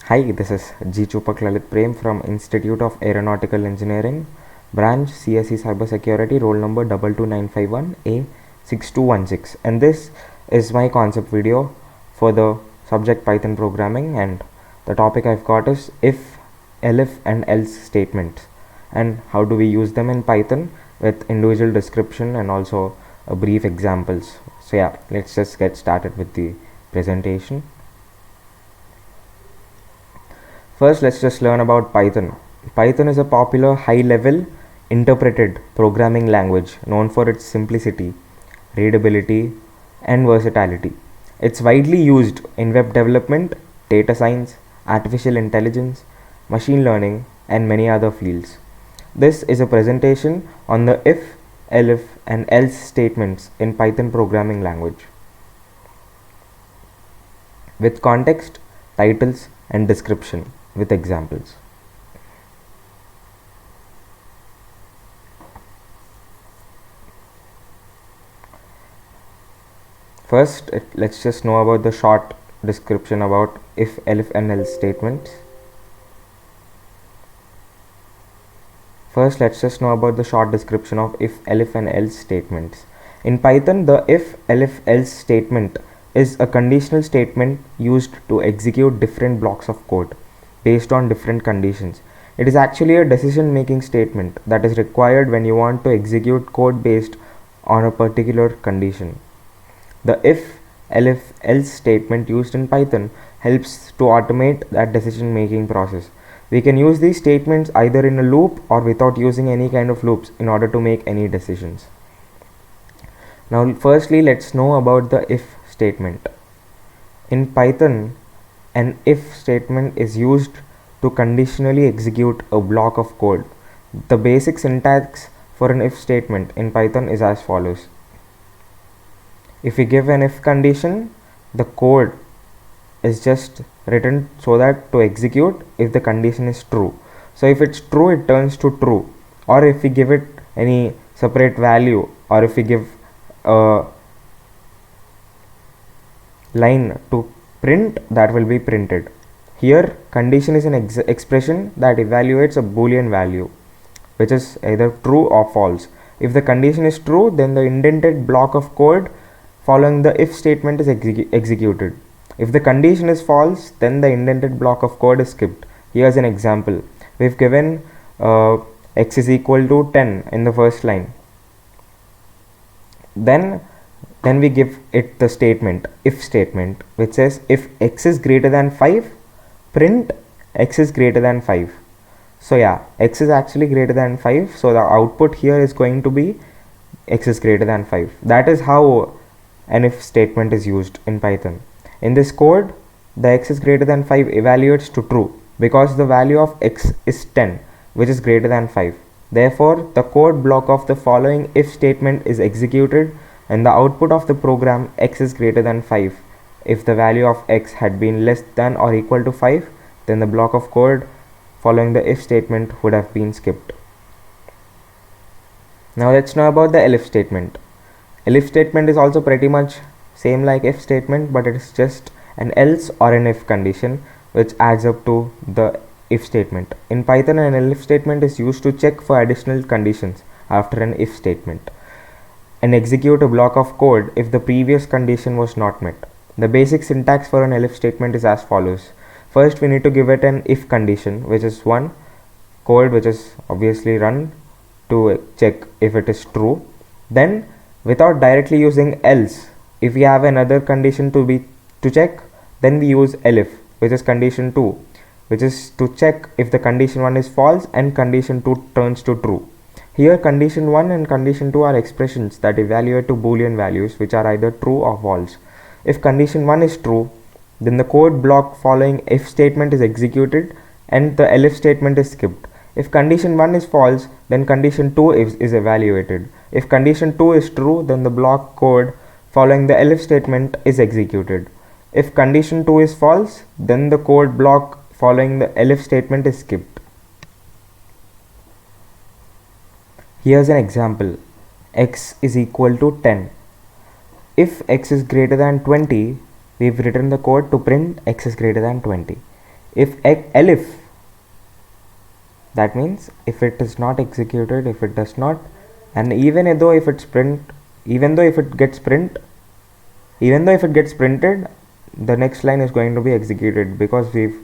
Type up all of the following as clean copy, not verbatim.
Hi, this is Chupak Lalit Prem from Institute of Aeronautical Engineering, branch CSE Cybersecurity, roll number 22951A6216, and this is my concept video for the subject Python programming, and the topic I've got is if, elif and else statements and how do we use them in Python with individual description and also a brief examples. So yeah, let's just get started with the presentation. First, let's just learn about Python. Python is a popular high-level interpreted programming language known for its simplicity, readability, and versatility. It's widely used in web development, data science, artificial intelligence, machine learning, and many other fields. This is a presentation on the if, elif, and else statements in Python programming language, with context, titles, and description with examples. First, let's just know about the short description about if, elif, and else statements. First, let's just know about the short description of if, elif, and else statements. In Python, the if, elif, else statement is a conditional statement used to execute different blocks of code based on different conditions. It is actually a decision-making statement that is required when you want to execute code based on a particular condition. The if, elif, else statement used in Python helps to automate that decision-making process. We can use these statements either in a loop or without using any kind of loops in order to make any decisions. Now, firstly, let's know about the if statement. In Python, an if statement is used to conditionally execute a block of code. The basic syntax for an if statement in Python is as follows. If we give an if condition, the code is just written so that to execute if the condition is true. So if it's true, it turns to true, or if we give it any separate value, or if we give a line to print, that will be printed. Here, condition is an expression that evaluates a boolean value, which is either true or false. If the condition is true, then the indented block of code following the if statement is executed. If the condition is false, then the indented block of code is skipped. Here's an example. We've given x is equal to 10 in the first line. Then we give it the statement, if statement, which says if x is greater than 5, print x is greater than 5. So yeah, x is actually greater than 5. So the output here is going to be x is greater than 5. That is how an if statement is used in Python. In this code, the x is greater than 5 evaluates to true because the value of x is 10, which is greater than 5. Therefore, the code block of the following if statement is executed and the output of the program x is greater than 5. If the value of x had been less than or equal to 5, then the block of code following the if statement would have been skipped. Now let's know about the elif statement. Elif statement is also pretty much same like if statement, but it is just an else or an if condition which adds up to the if statement. In Python, an elif statement is used to check for additional conditions after an if statement and execute a block of code if the previous condition was not met. The basic syntax for an elif statement is as follows. First, we need to give it an if condition, which is one code which is obviously run to check if it is true. Then, without directly using else, if we have another condition to check, then we use elif, which is condition 2, which is to check if the condition 1 is false and condition 2 turns to true. Here, condition 1 and condition 2 are expressions that evaluate to boolean values which are either true or false. If condition 1 is true, then the code block following if statement is executed and the elif statement is skipped. If condition 1 is false, then condition 2 is evaluated. If condition 2 is true, then the block code following the elif statement is executed. If condition 2 is false, then the code block following the elif statement is skipped. Here's an example. X is equal to 10. If x is greater than 20, we've written the code to print x is greater than 20. If-Elif, that means if it is not executed, if it does not, and even though if it's print, even though if it gets printed, the next line is going to be executed because we've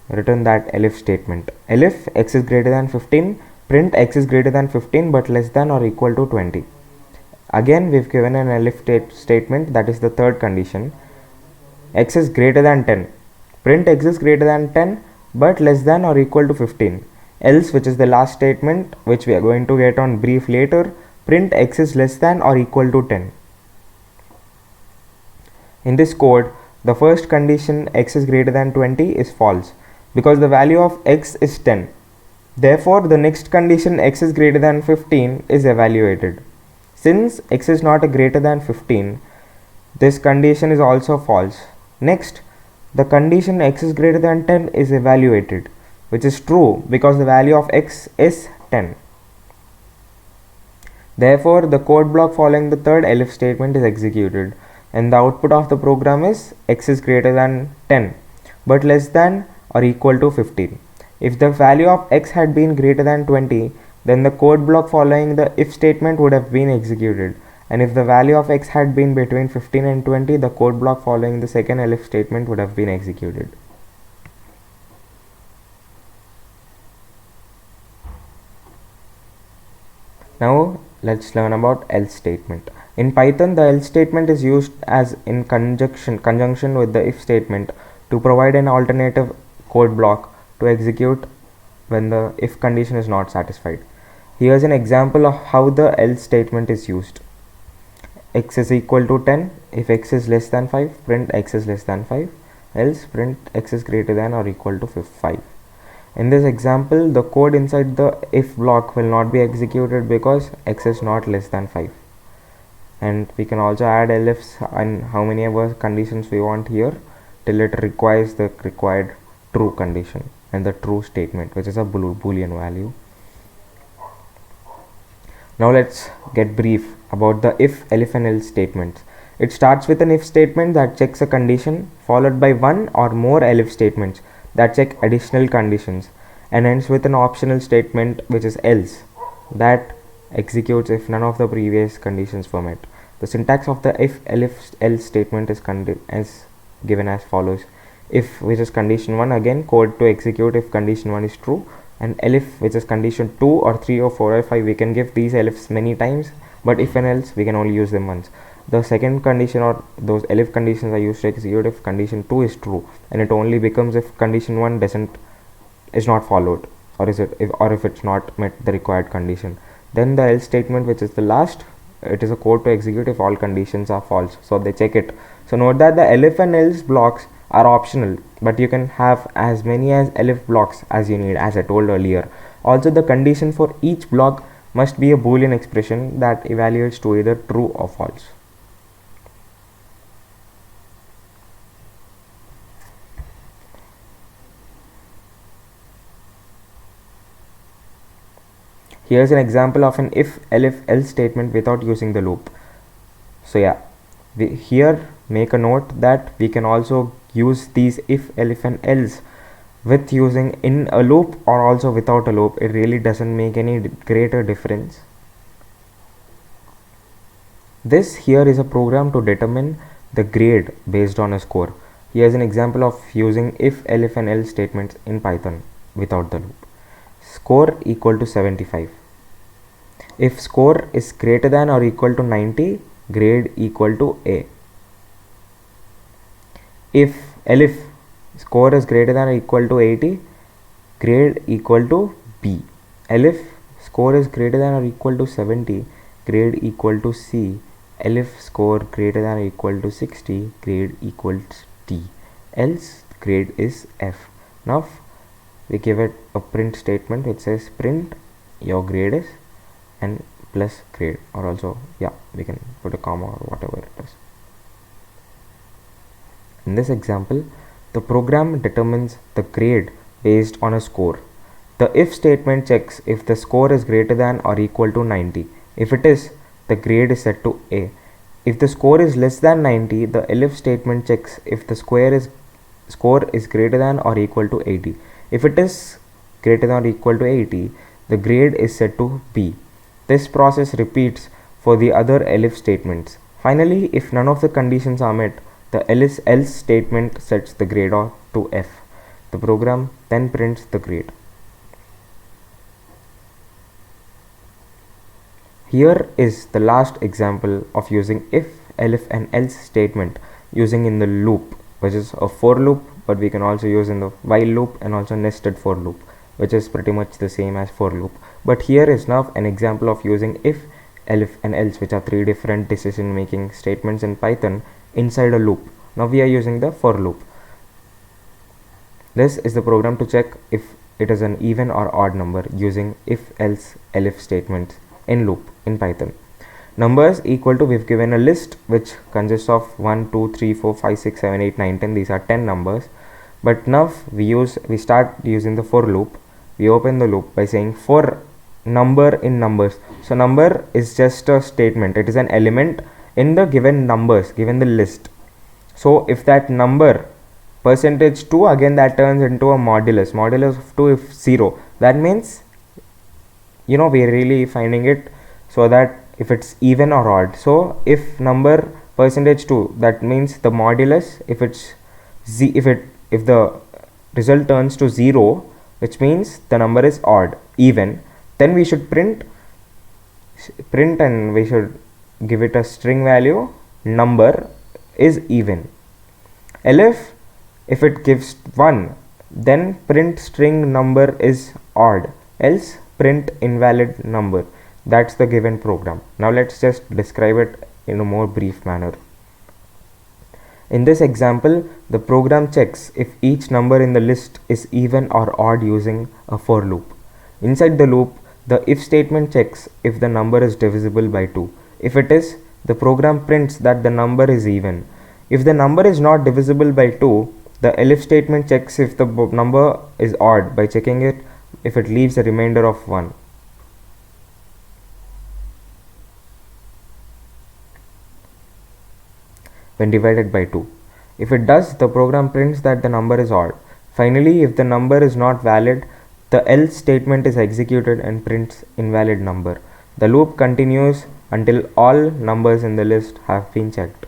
written that elif statement. Elif x is greater than 15, print x is greater than 15 but less than or equal to 20. Again we've given an elif statement, that is the third condition. X is greater than 10, print x is greater than 10 but less than or equal to 15. Else, which is the last statement which we are going to get on brief later, print x is less than or equal to 10. In this code, the first condition x is greater than 20 is false because the value of x is 10. Therefore, the next condition x is greater than 15 is evaluated. Since x is not greater than 15, this condition is also false. Next, the condition x is greater than 10 is evaluated, which is true because the value of x is 10. Therefore, the code block following the third elif statement is executed, and the output of the program is x is greater than 10 but less than or equal to 15. If the value of x had been greater than 20, then the code block following the if statement would have been executed, and if the value of x had been between 15 and 20, the code block following the second elif statement would have been executed. Now let's learn about else statement. In Python, the else statement is used as in conjunction with the if statement to provide an alternative code block to execute when the if condition is not satisfied. Here's an example of how the else statement is used. X is equal to 10. If x is less than 5, print x is less than 5. Else print x is greater than or equal to 5. In this example, the code inside the if block will not be executed because x is not less than 5. And we can also add elifs and how many ever conditions we want here till it requires the required true condition and the true statement, which is a boolean value. Now let's get brief about the if, elif and else statements. It starts with an if statement that checks a condition followed by one or more elif statements that check additional conditions, and ends with an optional statement which is else that executes if none of the previous conditions were met. The syntax of the if, elif, else statement is given as follows. If, which is condition 1, again code to execute if condition 1 is true, and elif, which is condition 2 or 3 or 4 or 5. We can give these elifs many times, but if and else we can only use them once. The second condition or those elif conditions are used to execute if condition 2 is true, and it only becomes if condition 1 is not followed, or if it's not met the required condition. Then the else statement, which is the last, it is a code to execute if all conditions are false, so they check it. So note that the elif and else blocks are optional, but you can have as many as elif blocks as you need, as I told earlier. Also, the condition for each block must be a boolean expression that evaluates to either true or false. Here's an example of an if, elif, else statement without using the loop. So yeah, we here make a note that we can also use these if, elif and else with using in a loop or also without a loop. It really doesn't make any greater difference. This here is a program to determine the grade based on a score. Here's an example of using if, elif and else statements in Python without the loop. Score equal to 75. If score is greater than or equal to 90, grade equal to A. If elif score is greater than or equal to 80, grade equal to B. Elif score is greater than or equal to 70, grade equal to C. Elif score greater than or equal to 60, grade equals D. Else grade is F. Now we give it a print statement which says print your grade is and plus grade, or also we can put a comma or whatever it is. In this example, the program determines the grade based on a score. The if statement checks if the score is greater than or equal to 90. If it is, the grade is set to A. If the score is less than 90, the elif statement checks if the score is score is greater than or equal to 80. If it is greater than or equal to 80, the grade is set to B. This process repeats for the other elif statements. Finally, if none of the conditions are met, the else statement sets the grade to F. The program then prints the grade. Here is the last example of using if, elif and else statement using in the loop, which is a for loop, but we can also use in the while loop and also nested for loop, which is pretty much the same as for loop. But here is now an example of using if, elif and else, which are three different decision making statements in Python inside a loop. Now we are using the for loop. This is the program to check if it is an even or odd number using if, else, elif statements in loop in Python. Numbers equal to, we've given a list which consists of 1, 2, 3, 4, 5, 6, 7, 8, 9, 10. These are 10 numbers. But now we start using the for loop. We open the loop by saying for number in numbers. So number is just a statement. It is an element in the given numbers, given the list. So if that number percentage 2, again that turns into a modulus. Modulus of 2 if 0. That means, we are really finding it so that if it's even or odd. So if number percentage 2, that means the modulus, if the result turns to 0, which means the number is odd, even, then we should print and we should give it a string value, number is even. Elif, if it gives 1, then print string number is odd, else print invalid number. That's the given program. Now let's just describe it in a more brief manner. In this example, the program checks if each number in the list is even or odd using a for loop. Inside the loop, the if statement checks if the number is divisible by 2. If it is, the program prints that the number is even. If the number is not divisible by 2, the elif statement checks if the number is odd by checking it if it leaves a remainder of 1. When divided by 2. If it does, the program prints that the number is odd. Finally, if the number is not valid, the else statement is executed and prints invalid number. The loop continues until all numbers in the list have been checked.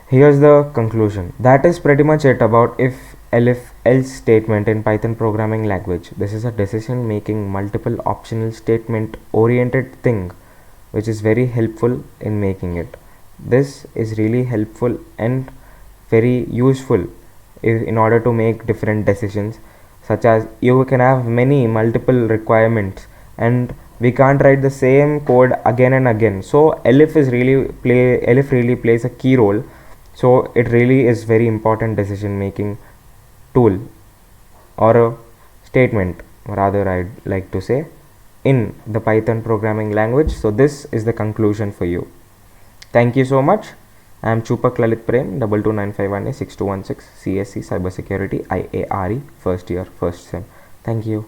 Here's the conclusion. That is pretty much it about if, elif, else statement in Python programming language. This is a decision making multiple optional statement oriented thing which is very helpful in making it. This is really helpful and very useful in order to make different decisions, such as you can have multiple requirements and we can't write the same code again and again. So elif really plays a key role. So it really is very important decision making tool or a statement, rather I'd like to say, in the Python programming language. So this is the conclusion for you. Thank you so much. I am Chupak Lalit Prem, 22951A6216, CSC Cybersecurity, IARE, first year, first sem. Thank you.